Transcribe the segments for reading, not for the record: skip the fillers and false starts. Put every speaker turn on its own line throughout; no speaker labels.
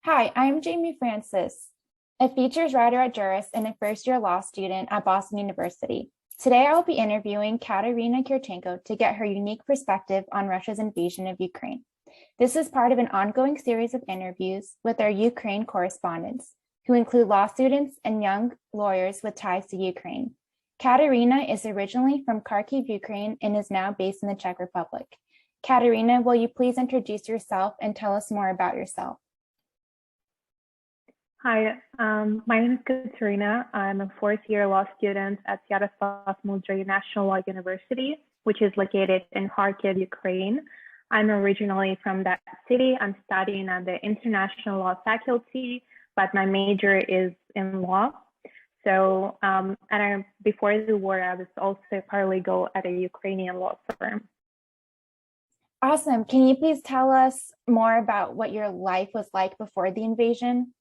Hi, I'm Jaimee Francis, a features writer at JURIST and a first-year law student at Boston University. Today, I will be interviewing Kateryna Kyrychenko to get her unique perspective on Russia's invasion of Ukraine. This is part of an ongoing series of interviews with our Ukraine correspondents, who include law students and young lawyers with ties to Ukraine. Kateryna is originally from Kyiv, Ukraine, and is now based in the Czech Republic. Kateryna, will you please introduce yourself and tell us more about yourself?
Hi, my name is Kateryna. I'm a fourth-year law student at Kyiv National Law University, which is located in Kharkiv, Ukraine. I'm originally from that city. I'm studying at the International Law faculty, but my major is in law. So, before the war, I was also a paralegal at a Ukrainian law firm.
Awesome. Can you please tell us more about what your life was like before the invasion?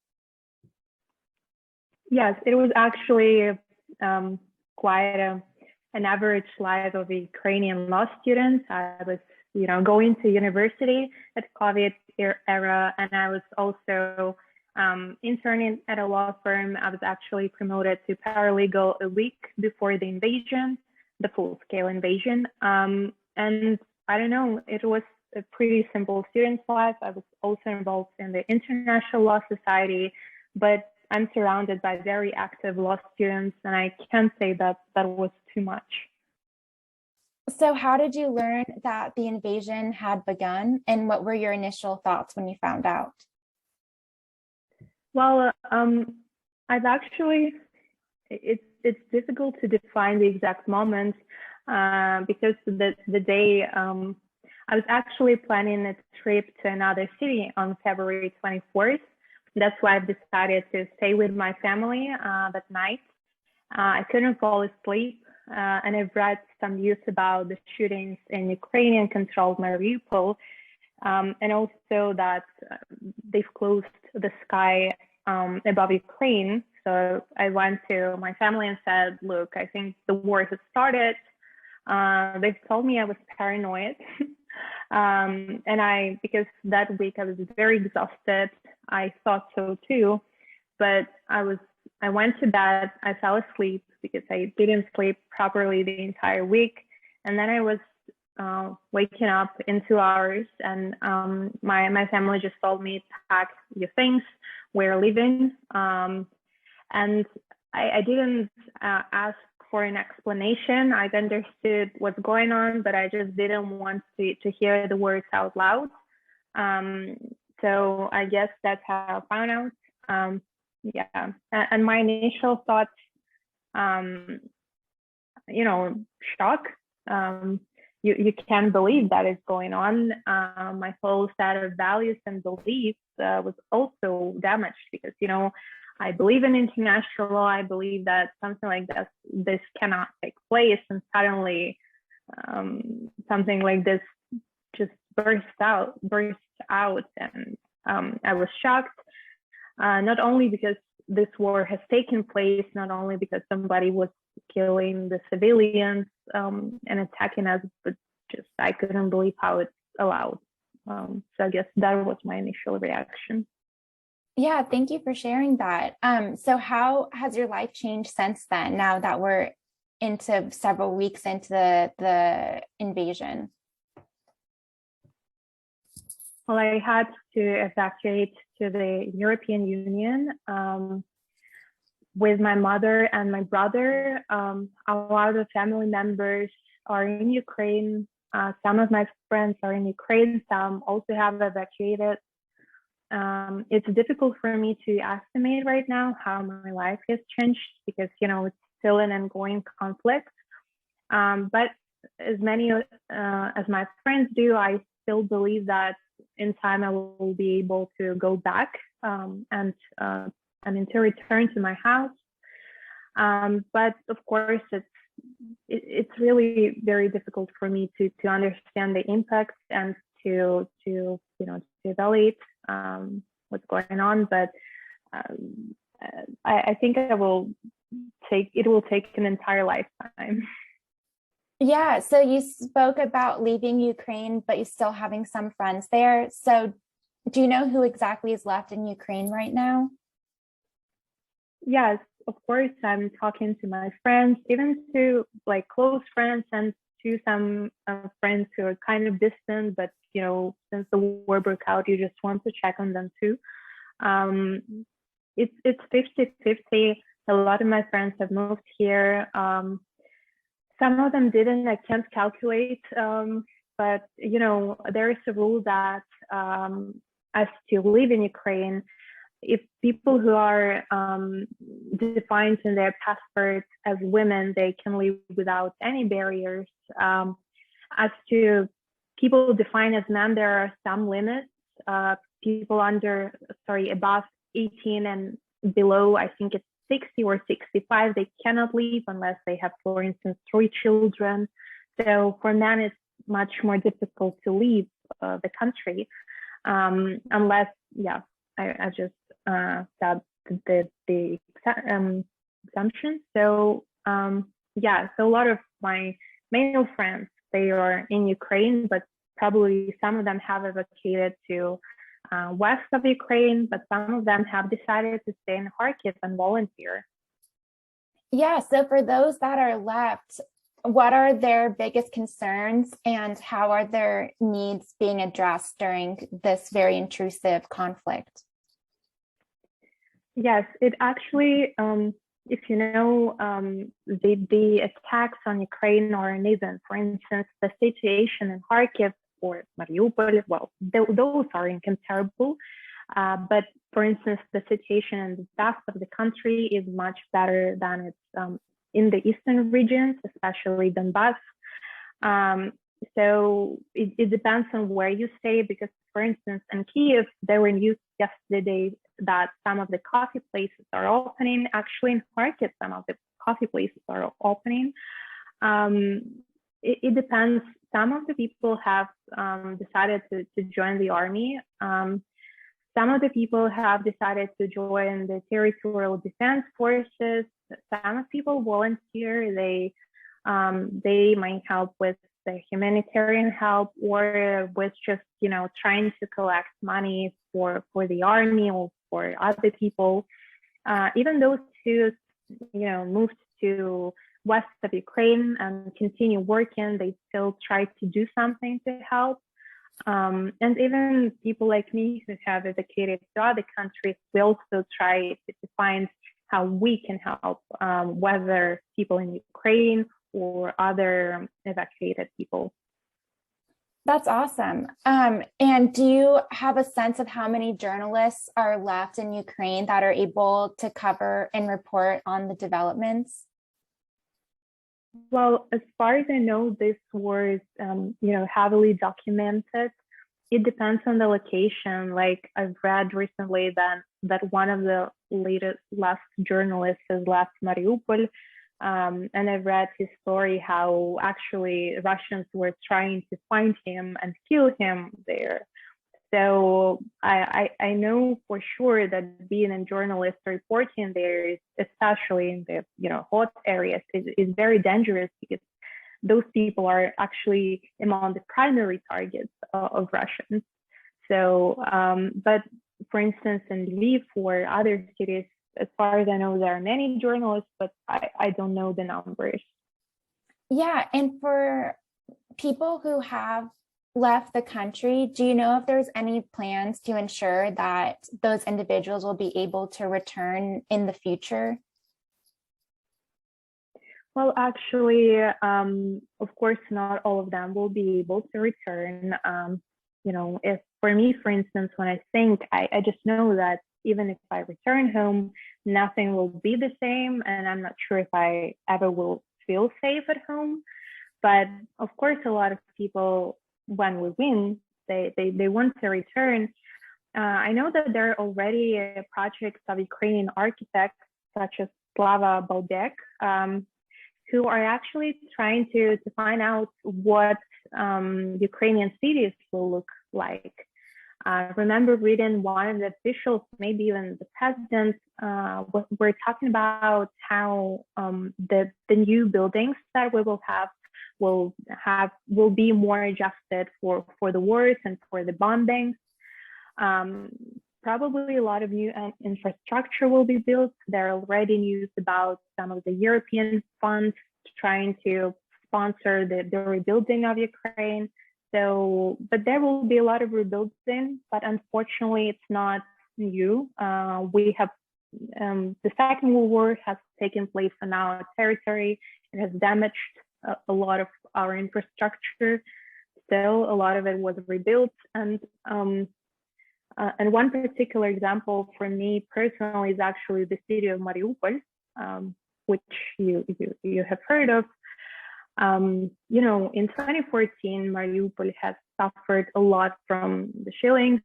Yes, it was actually quite an average life of a Ukrainian law student. I was, going to university at COVID era, and I was also interning at a law firm. I was actually promoted to paralegal a week before the invasion, the full-scale invasion. And I don't know, it was a pretty simple student's life. I was also involved in the International Law Society, but I'm surrounded by very active law students, and I can't say that that was too much.
So how did you learn that the invasion had begun, and what were your initial thoughts when you found out?
Well, I've actually, it's difficult to define the exact moment because the day I was actually planning a trip to another city on February 24th. That's why I've decided to stay with my family that night. I couldn't fall asleep, and I've read some news about the shootings in Ukrainian-controlled Mariupol, and also that they've closed the sky above Ukraine. So I went to my family and said, look, I think the war has started. They've told me I was paranoid. And because that week I was very exhausted. I thought so too, but I went to bed, I fell asleep because I didn't sleep properly the entire week. And then I was waking up in 2 hours, and my family just told me to pack your things, we're leaving. And I didn't ask for an explanation. I understood what's going on, but I just didn't want to hear the words out loud. So I guess that's how I found out. Yeah, and my initial thoughts, shock. You can't believe that is going on. My whole set of values and beliefs was also damaged because, I believe in international law. I believe that something like this cannot take place, and suddenly something like this just burst out, and I was shocked. Not only because this war has taken place, not only because somebody was killing the civilians and attacking us, but just I couldn't believe how it's allowed. So I guess that was my initial reaction.
Yeah, thank you for sharing that. So how has your life changed since then, now that we're into several weeks into the invasion?
Well, I had to evacuate to the European Union with my mother and my brother. A lot of family members are in Ukraine. Some of my friends are in Ukraine. Some also have evacuated. It's difficult for me to estimate right now how my life has changed because, it's still an ongoing conflict. But as many as my friends do, I still believe that in time I will be able to go back and to return to my house. But of course, it's really very difficult for me to understand the impact and to evaluate what's going on. But I think it will take an entire lifetime.
Yeah, so you spoke about leaving Ukraine, but you still having some friends there. So Do you know who exactly is left in Ukraine right now?
Yes, of course, I'm talking to my friends, even to like close friends and to some friends who are kind of distant, but since the war broke out, you just want to check on them too. Um, it's 50-50. A lot of my friends have moved here. Some of them didn't. I can't calculate, but there is a rule that as to live in Ukraine, if people who are defined in their passport as women, they can live without any barriers. As to people defined as men, there are some limits. People above 18 and below, I think it's 60 or 65, they cannot leave unless they have, for instance, 3 children. So for men, it's much more difficult to leave the country unless, I just said the exemption. So so a lot of my male friends, they are in Ukraine, but probably some of them have evacuated to west of Ukraine, but some of them have decided to stay in Kharkiv and volunteer.
Yeah, so for those that are left, what are their biggest concerns and how are their needs being addressed during this very intrusive conflict?
Yes, it actually, if you know, the attacks on Ukraine are uneven. For instance, the situation in Kharkiv or Mariupol, well, those are incomparable. But for instance, the situation in the south of the country is much better than it's in the eastern regions, especially Donbass. So it depends on where you stay, because for instance, in Kyiv, there were news yesterday that some of the coffee places are opening. Actually, in Kharkiv, some of the coffee places are opening. It depends. Some of the people have decided to join the army. Some of the people have decided to join the territorial defense forces. Some of people volunteer. They might help with the humanitarian help or with just trying to collect money for the army or for other people. Even those who moved to west of Ukraine and continue working, they still try to do something to help. And even people like me who have evacuated to other countries, we also try to find how we can help, whether people in Ukraine or other evacuated people.
That's awesome. And do you have a sense of how many journalists are left in Ukraine that are able to cover and report on the developments?
Well, as far as I know, this was, heavily documented. It depends on the location. Like I've read recently that one of the last journalists has left Mariupol. And I've read his story, how actually Russians were trying to find him and kill him there. So I know for sure that being a journalist reporting there, especially in the hot areas, is very dangerous, because those people are actually among the primary targets of Russians. So, but for instance, in Lviv or other cities, as far as I know, there are many journalists, but I don't know the numbers.
Yeah, and for people who have left the country, do you know if there's any plans to ensure that those individuals will be able to return in the future?
Well, actually, of course, not all of them will be able to return. If for me, for instance, when I think, I just know that even if I return home, nothing will be the same, and I'm not sure if I ever will feel safe at home. But of course, a lot of people, when we win, they want to return. I know that there are already projects of Ukrainian architects such as Slava Baldek, who are actually trying to find out what Ukrainian cities will look like. I remember reading one of the officials, maybe even the president, were talking about how the new buildings that we will have will be more adjusted for the wars and for the bombings. Um, Probably a lot of new infrastructure will be built. There are already news about some of the European funds trying to sponsor the rebuilding of Ukraine. So, but there will be a lot of rebuilding, but unfortunately, it's not new. We have the Second World War has taken place on our territory. It has damaged a lot of our infrastructure. Still, a lot of it was rebuilt, and one particular example for me personally is actually the city of Mariupol, which you have heard of. You know, in 2014, Mariupol has suffered a lot from the shellings,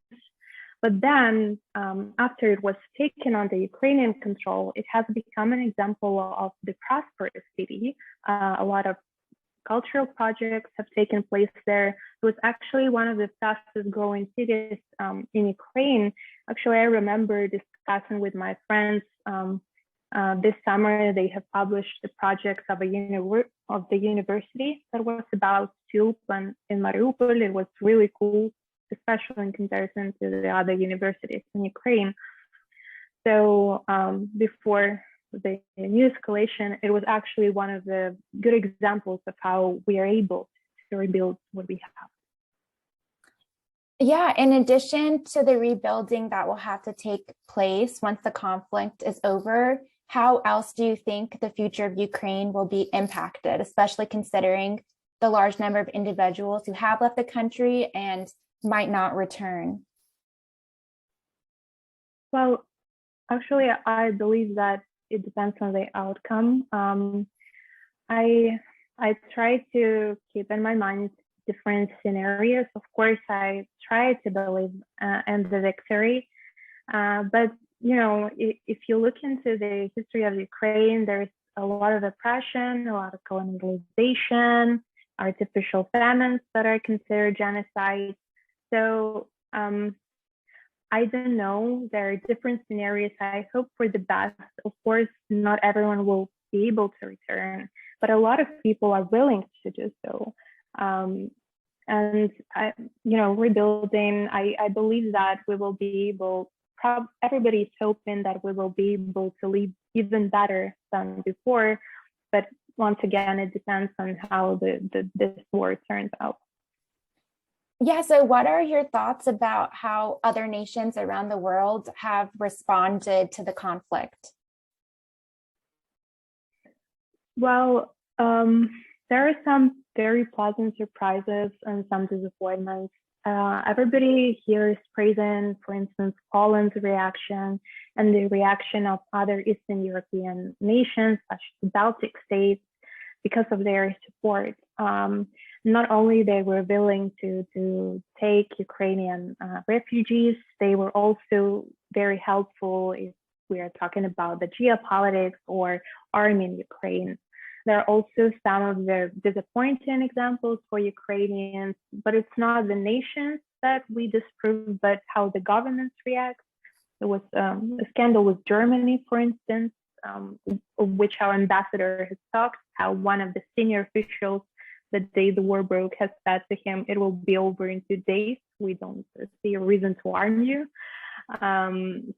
but then after it was taken under Ukrainian control, it has become an example of the prosperous city. A lot of cultural projects have taken place there. It was actually one of the fastest growing cities in Ukraine. Actually, I remember discussing with my friends this summer. They have published the projects of the university that was about to open in Mariupol. It was really cool, especially in comparison to the other universities in Ukraine. So before the new escalation, it was actually one of the good examples of how we are able to rebuild what we have.
Yeah, in addition to the rebuilding that will have to take place once the conflict is over, how else do you think the future of Ukraine will be impacted, especially considering the large number of individuals who have left the country and might not return?
Well, actually, I believe that it depends on the outcome. I try to keep in my mind different scenarios. Of course, I try to believe in the victory, but you know, if you look into the history of Ukraine, there's a lot of oppression, a lot of colonization, artificial famines that are considered genocide. So I don't know. There are different scenarios. I hope for the best. Of course, not everyone will be able to return, but a lot of people are willing to do so. And rebuilding, I believe that we will be able. Everybody's hoping that we will be able to live even better than before. But once again, it depends on how this war turns out.
Yeah, so what are your thoughts about how other nations around the world have responded to the conflict?
Well, there are some very pleasant surprises and some disappointments. Everybody here is praising, for instance, Poland's reaction and the reaction of other Eastern European nations, such as the Baltic states, because of their support. Not only they were willing to take Ukrainian refugees, they were also very helpful if we are talking about the geopolitics or army in Ukraine. There are also some of the disappointing examples for Ukrainians, but it's not the nations that we disprove, but how the governments react. There was a scandal with Germany, for instance, of which our ambassador has talked, how one of the senior officials the day the war broke has said to him, "It will be over in 2 days. We don't see a reason to arm you."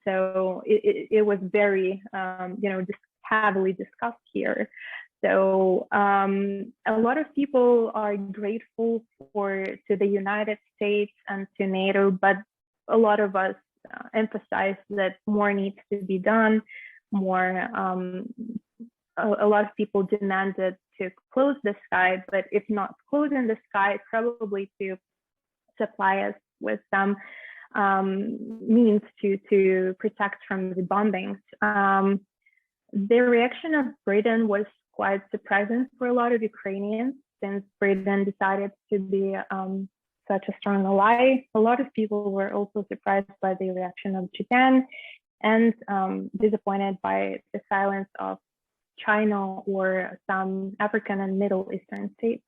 So it was very, heavily discussed here. So a lot of people are grateful to the United States and to NATO, but a lot of us emphasize that more needs to be done. A lot of people demanded to close the sky, but if not closing the sky, probably to supply us with some means to protect from the bombings. The reaction of Britain was quite surprising for a lot of Ukrainians, since Britain decided to be such a strong ally. A lot of people were also surprised by the reaction of Japan and disappointed by the silence of China or some African and Middle Eastern states.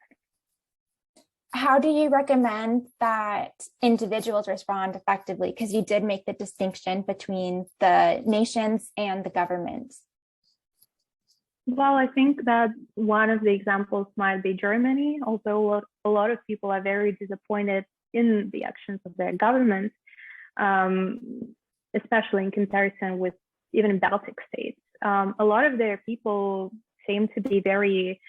How do you recommend that individuals respond effectively? Because you did make the distinction between the nations and the governments.
Well, I think that one of the examples might be Germany, although a lot of people are very disappointed in the actions of their government. especially in comparison with even Baltic states. A lot of their people seem to be very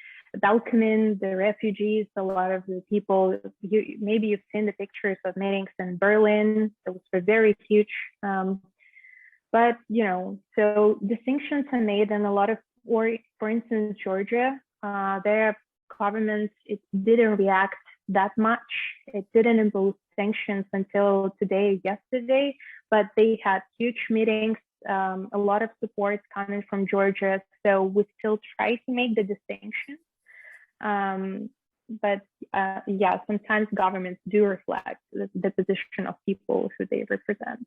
welcoming the refugees. A lot of the people, maybe you've seen the pictures of meetings in Berlin. Those were very huge. But, so distinctions are made, and a lot of, or for instance, Georgia, their government, it didn't react that much. It didn't impose sanctions until yesterday, but they had huge meetings, a lot of support coming from Georgia. So we still try to make the distinction. But sometimes governments do reflect the position of people who they represent.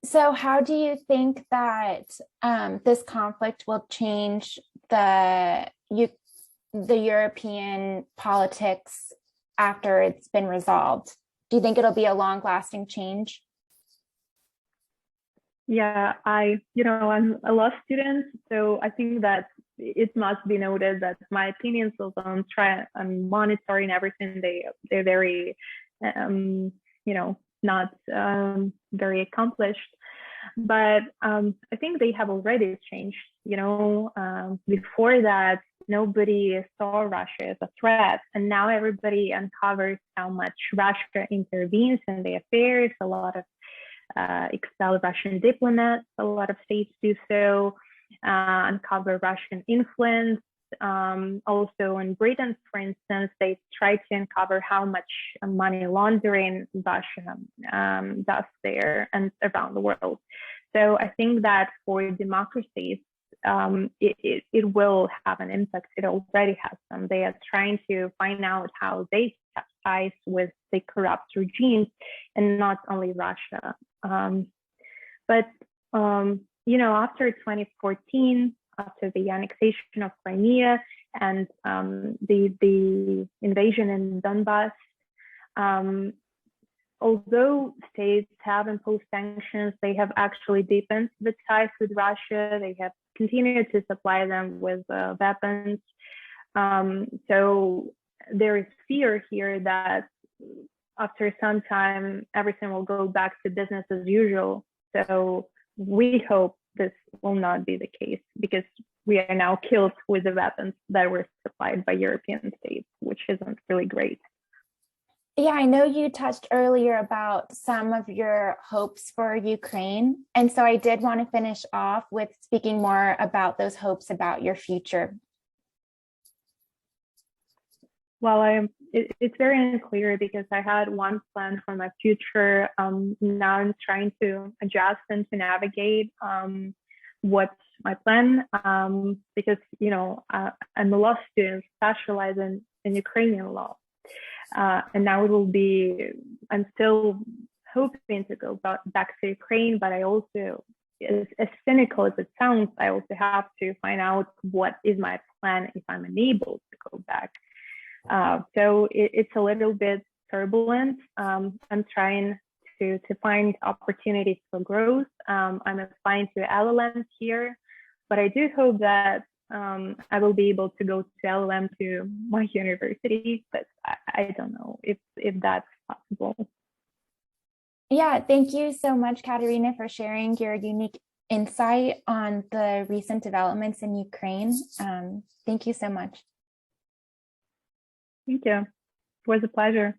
So how do you think that this conflict will change the European politics after it's been resolved? Do you think it'll be a long-lasting change?
Yeah, I'm a law student, so I think that it must be noted that my opinions also on monitoring everything, they're very, not very accomplished. But I think they have already changed. Before that, nobody saw Russia as a threat, and now everybody uncovers how much Russia intervenes in the affairs. A lot of expel Russian diplomats, a lot of states do so, uncover Russian influence. Also in Britain, for instance, they try to uncover how much money laundering Russia does there and around the world. So I think that for democracies, it will have an impact. It already has some. They are trying to find out how they have ties with the corrupt regimes, and not only Russia. But after 2014, after the annexation of Crimea and the invasion in Donbass, although states have imposed sanctions, they have actually deepened the ties with Russia. They have continued to supply them with weapons. So there is fear here that after some time, everything will go back to business as usual. So we hope this will not be the case, because we are now killed with the weapons that were supplied by European states, which isn't really great.
Yeah, I know you touched earlier about some of your hopes for Ukraine. And so I did want to finish off with speaking more about those hopes about your future.
Well, it's very unclear, because I had one plan for my future. Now I'm trying to adjust and to navigate what's my plan, because I'm a law student specializing in Ukrainian law, and now I'm still hoping to go back to Ukraine, but I also, as cynical as it sounds, I also have to find out what is my plan if I'm unable to go back. So it's a little bit turbulent. I'm trying to find opportunities for growth. I'm applying to LLMs here, but I do hope that I will be able to go to LLM to my university, but I don't know if that's possible.
Yeah, thank you so much, Kateryna, for sharing your unique insight on the recent developments in Ukraine. Thank you so much.
Thank you. It was a pleasure.